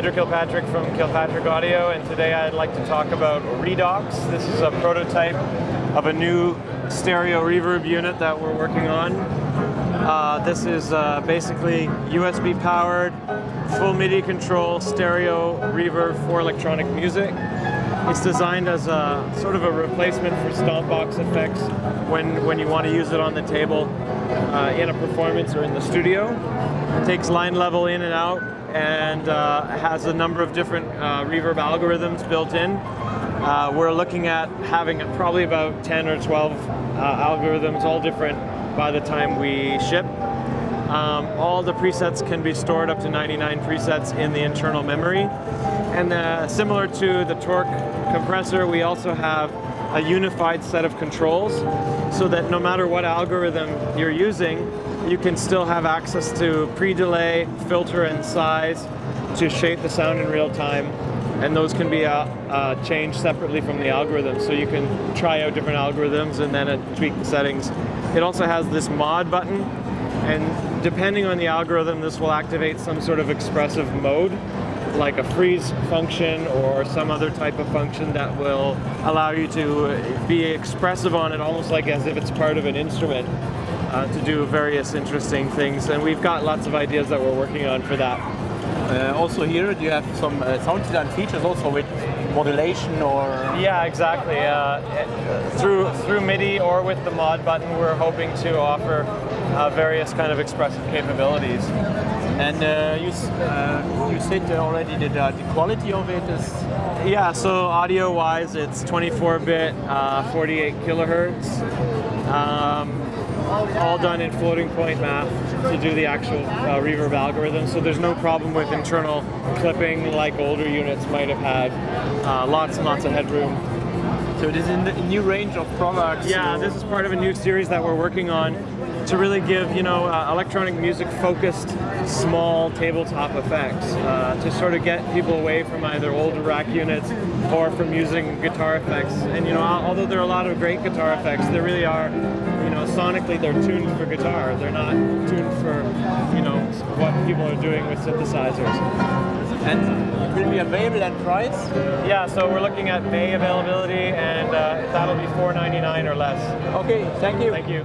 Andrew Kilpatrick from Kilpatrick Audio, and today I'd like to talk about Redox. This is a prototype of a new stereo reverb unit that we're working on. This is basically USB powered, full MIDI control, stereo reverb for electronic music. It's designed as a sort of a replacement for stomp box effects when you want to use it on the table in a performance or in the studio. It takes line level in and out, and has a number of different reverb algorithms built in. We're looking at having probably about 10 or 12 algorithms, all different by the time we ship. All the presets can be stored, up to 99 presets, in the internal memory. And similar to the torque compressor, we also have a unified set of controls, so that no matter what algorithm you're using, you can still have access to pre-delay, filter, and size to shape the sound in real time. And those can be changed separately from the algorithm, so you can try out different algorithms and then tweak the settings. It also has this mod button, and depending on the algorithm, this will activate some sort of expressive mode, like a freeze function or some other type of function that will allow you to be expressive on it, almost like as if it's part of an instrument, to do various interesting things. And we've got lots of ideas that we're working on for that. Also here, do you have some sound design features also with modulation or? Yeah, exactly. Through MIDI or with the mod button, we're hoping to offer various kind of expressive capabilities. And you said already that the quality of it is? Yeah, so audio-wise, it's 24-bit, 48 kilohertz. All done in floating point math to do the actual reverb algorithm, so there's no problem with internal clipping like older units might have had. Lots and lots of headroom. So it is in the new range of products? Yeah, this is part of a new series that we're working on to really give, electronic music focused, small tabletop effects, to sort of get people away from either older rack units or from using guitar effects. And although there are a lot of great guitar effects, there really are, sonically they're tuned for guitar. They're not tuned for, what people are doing with synthesizers. And will be available at price? Yeah, so we're looking at May availability, and that'll be $4.99 or less. Okay, thank you. Thank you.